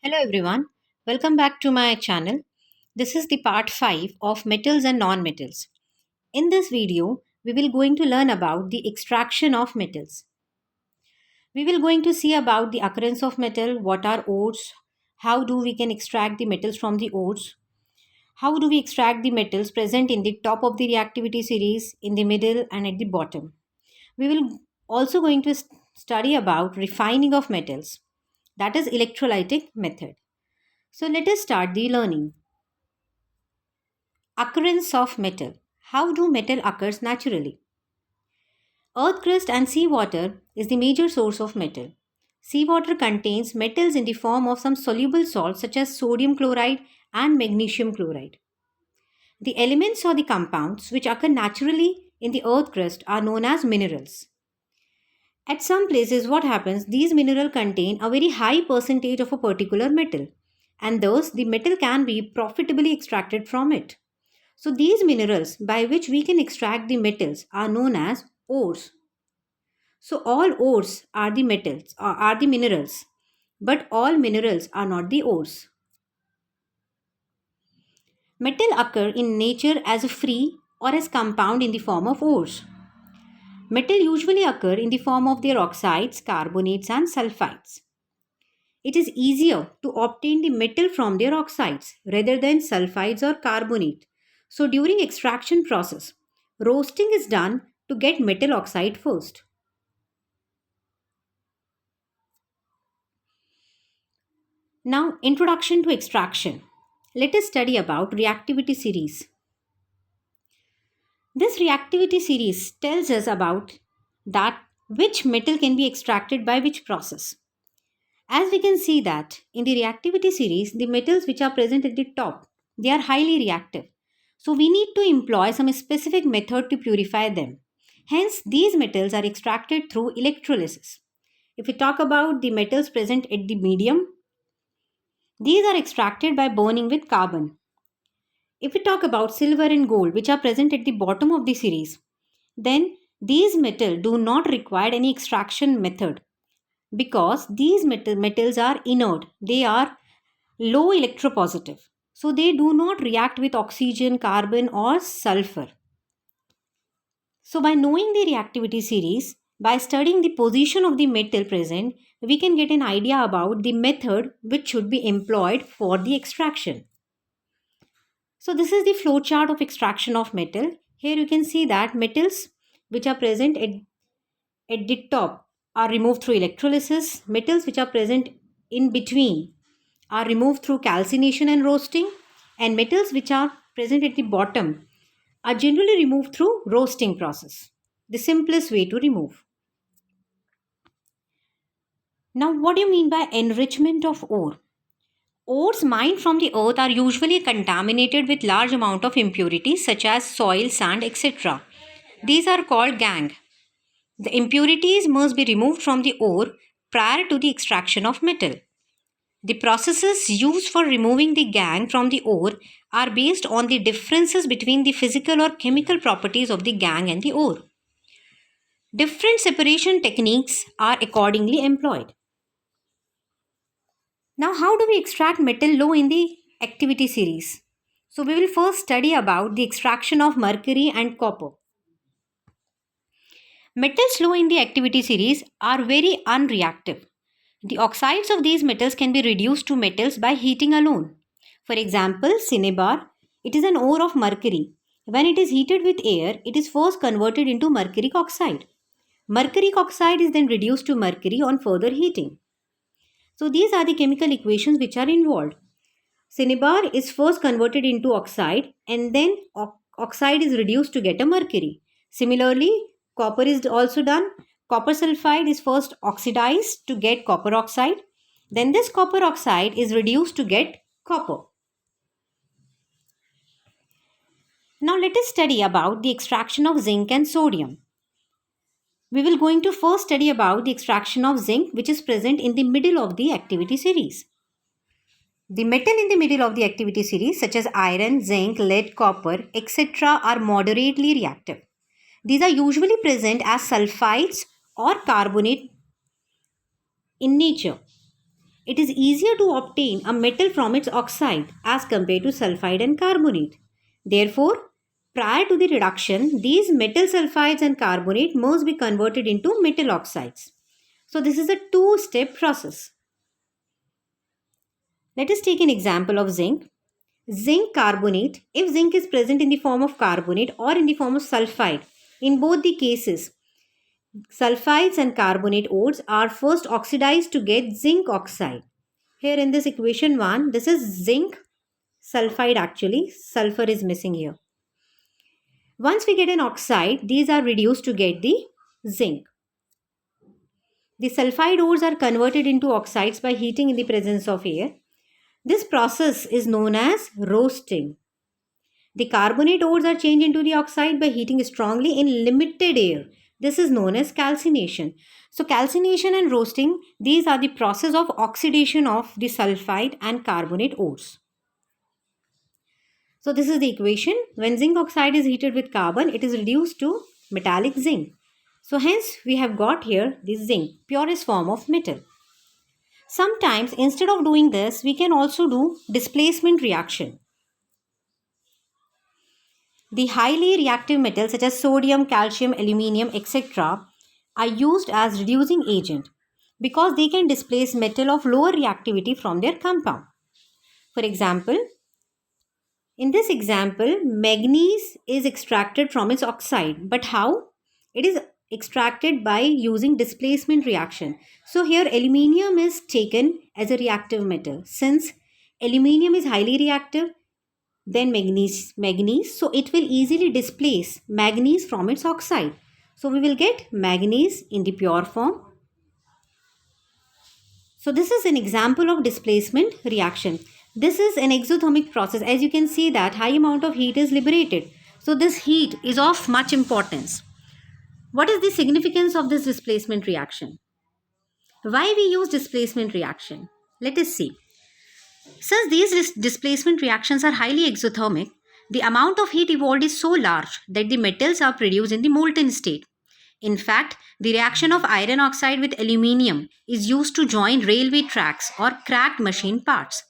Hello everyone, welcome back to my channel. This is the part 5 of metals and non-metals. In this video, we will going to learn about the extraction of metals. We will going to see about the occurrence of metal, what are ores, how do we can extract the metals from the ores, how do we extract the metals present in the top of the reactivity series, in the middle and at the bottom. We will also going to study about refining of metals, that is electrolytic method. So let us start the learning. Occurrence of metal. How do metal occurs naturally? Earth crust and seawater is the major source of metal. Seawater contains metals in the form of some soluble salts such as sodium chloride and magnesium chloride. The elements or the compounds which occur naturally in the earth crust are known as minerals. At some places what happens, these minerals contain a very high percentage of a particular metal and thus the metal can be profitably extracted from it. So these minerals by which we can extract the metals are known as ores. So all ores are the metals are the minerals, but all minerals are not the ores. Metal occur in nature as a free or as compound in the form of ores. Metal usually occur in the form of their oxides, carbonates and sulfides. It is easier to obtain the metal from their oxides rather than sulfides or carbonate. So during extraction process, roasting is done to get metal oxide first. Now introduction to extraction. Let us study about reactivity series. This reactivity series tells us about that which metal can be extracted by which process. As we can see that in the reactivity series, the metals which are present at the top, they are highly reactive. So we need to employ some specific method to purify them. Hence, these metals are extracted through electrolysis. If we talk about the metals present at the medium, these are extracted by burning with carbon. If we talk about silver and gold, which are present at the bottom of the series, then these metals do not require any extraction method because these metals are inert. They are low electropositive. So they do not react with oxygen, carbon or sulfur. So by knowing the reactivity series, by studying the position of the metal present, we can get an idea about the method which should be employed for the extraction. So this is the flow chart of extraction of metal. Here you can see that metals which are present at the top are removed through electrolysis. Metals which are present in between are removed through calcination and roasting, and metals which are present at the bottom are generally removed through roasting process. The simplest way to remove. Now what do you mean by enrichment of ore? Ores mined from the earth are usually contaminated with large amount of impurities such as soil, sand, etc. These are called gangue. The impurities must be removed from the ore prior to the extraction of metal. The processes used for removing the gangue from the ore are based on the differences between the physical or chemical properties of the gangue and the ore. Different separation techniques are accordingly employed. Now, how do we extract metal low in the activity series? So, we will first study about the extraction of mercury and copper. Metals low in the activity series are very unreactive. The oxides of these metals can be reduced to metals by heating alone. For example, cinnabar, it is an ore of mercury. When it is heated with air, it is first converted into mercuric oxide. Mercuric oxide is then reduced to mercury on further heating. So these are the chemical equations which are involved. Cinnabar is first converted into oxide and then oxide is reduced to get a mercury. Similarly, copper is also done. Copper sulfide is first oxidized to get copper oxide. Then this copper oxide is reduced to get copper. Now let us study about the extraction of zinc and sodium. We will going to first study about the extraction of zinc which is present in the middle of the activity series. The metal in the middle of the activity series such as iron, zinc, lead, copper, etc. are moderately reactive. These are usually present as sulfides or carbonate in nature. it is easier to obtain a metal from its oxide as compared to sulfide and carbonate. Therefore, prior to the reduction, these metal sulfides and carbonate must be converted into metal oxides. So this is a two-step process. Let us take an example of zinc. Zinc carbonate, if zinc is present in the form of carbonate or in the form of sulfide, in both the cases, sulfides and carbonate ores are first oxidized to get zinc oxide. Here in this equation 1, this is zinc sulfide actually, sulfur is missing here. Once we get an oxide, these are reduced to get the zinc. The sulfide ores are converted into oxides by heating in the presence of air. This process is known as roasting. The carbonate ores are changed into the oxide by heating strongly in limited air. This is known as calcination. So calcination and roasting, these are the process of oxidation of the sulfide and carbonate ores. So this is the equation. When zinc oxide is heated with carbon, it is reduced to metallic zinc. So hence we have got here this zinc, purest form of metal. Sometimes instead of doing this, we can also do displacement reaction. The highly reactive metals such as sodium, calcium, aluminium, etc. are used as reducing agent because they can displace metal of lower reactivity from their compound. For example, in this example, manganese is extracted from its oxide. But how? It is extracted by using displacement reaction. So here aluminium is taken as a reactive metal. Since aluminium is highly reactive, then manganese, so it will easily displace manganese from its oxide. So we will get manganese in the pure form. So this is an example of displacement reaction. This is an exothermic process. As you can see that high amount of heat is liberated. So this heat is of much importance. What is the significance of this displacement reaction? Why we use displacement reaction? Let us see. Since these displacement reactions are highly exothermic, the amount of heat evolved is so large that the metals are produced in the molten state. In fact, the reaction of iron oxide with aluminium is used to join railway tracks or cracked machine parts.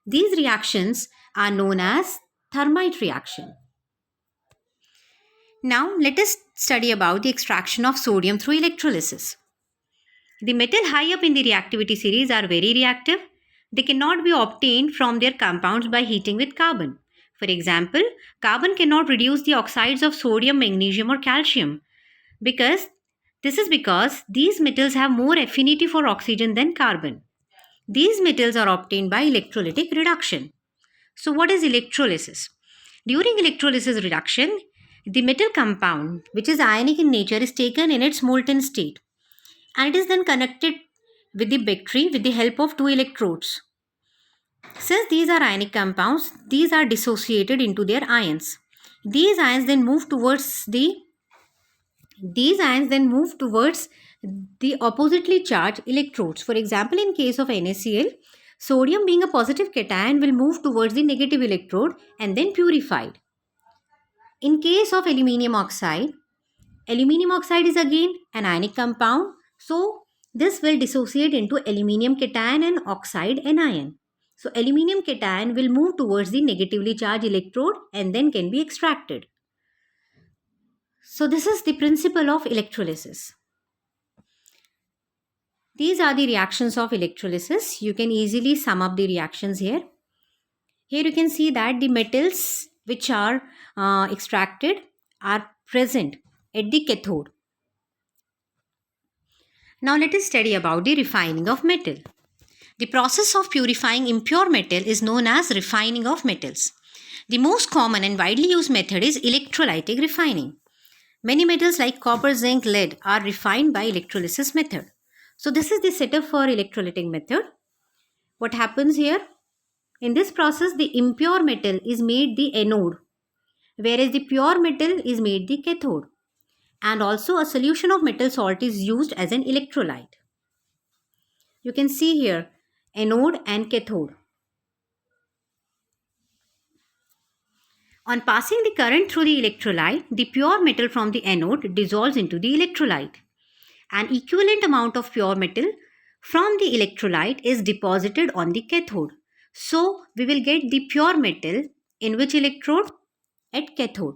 These reactions are known as thermite reaction. Now, let us study about the extraction of sodium through electrolysis. The metal high up in the reactivity series are very reactive. They cannot be obtained from their compounds by heating with carbon. For example, carbon cannot reduce the oxides of sodium, magnesium or calcium because these metals have more affinity for oxygen than carbon. These metals are obtained by electrolytic reduction. So what is electrolysis? During electrolysis reduction, the metal compound, which is ionic in nature, is taken in its molten state and it is then connected with the battery with the help of two electrodes. Since these are ionic compounds, these are dissociated into their ions. These ions then move towards the oppositely charged electrodes. For example, in case of NaCl, sodium being a positive cation will move towards the negative electrode and then purified. In case of aluminium oxide is again an ionic compound. So this will dissociate into aluminium cation and oxide anion. So aluminium cation will move towards the negatively charged electrode and then can be extracted. So this is the principle of electrolysis. These are the reactions of electrolysis. You can easily sum up the reactions here. Here you can see that the metals which are extracted are present at the cathode. Now let us study about the refining of metal. The process of purifying impure metal is known as refining of metals. The most common and widely used method is electrolytic refining. Many metals like copper, zinc, lead are refined by electrolysis method. So this is the setup for electrolytic method. What happens here? In this process, the impure metal is made the anode, whereas the pure metal is made the cathode. And also a solution of metal salt is used as an electrolyte. You can see here anode and cathode. On passing the current through the electrolyte, the pure metal from the anode dissolves into the electrolyte. An equivalent amount of pure metal from the electrolyte is deposited on the cathode. So we will get the pure metal in which electrode? At cathode.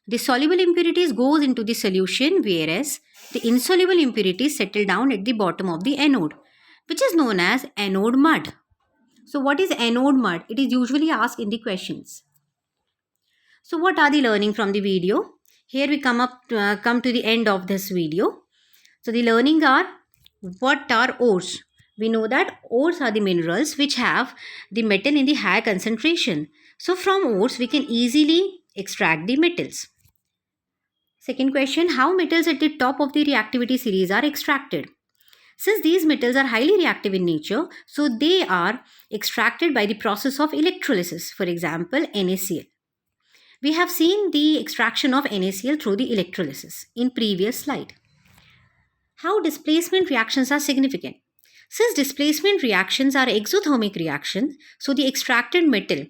The soluble impurities goes into the solution, whereas the insoluble impurities settle down at the bottom of the anode, which is known as anode mud. So what is anode mud? It is usually asked in the questions. So what are the learning from the video? Here we come to the end of this video. So the learning are, what are ores? We know that ores are the minerals which have the metal in the high concentration. So from ores we can easily extract the metals. Second question, how metals at the top of the reactivity series are extracted? Since these metals are highly reactive in nature, so they are extracted by the process of electrolysis. For example, NaCl. We have seen the extraction of NaCl through the electrolysis in previous slide. How displacement reactions are significant? Since displacement reactions are exothermic reactions, so the extracted metal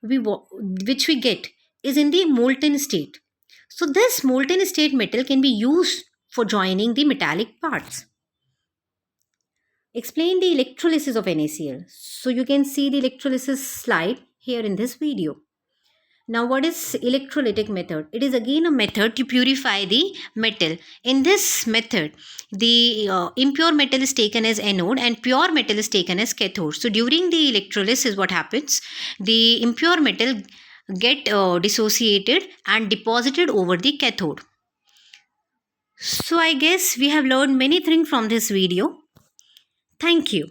which we get is in the molten state. So this molten state metal can be used for joining the metallic parts. Explain the electrolysis of NaCl. So you can see the electrolysis slide here in this video. Now what is electrolytic method? It is again a method to purify the metal. In this method, the impure metal is taken as anode and pure metal is taken as cathode. So during the electrolysis, what happens? The impure metal get dissociated and deposited over the cathode. So I guess we have learned many things from this video. Thank you.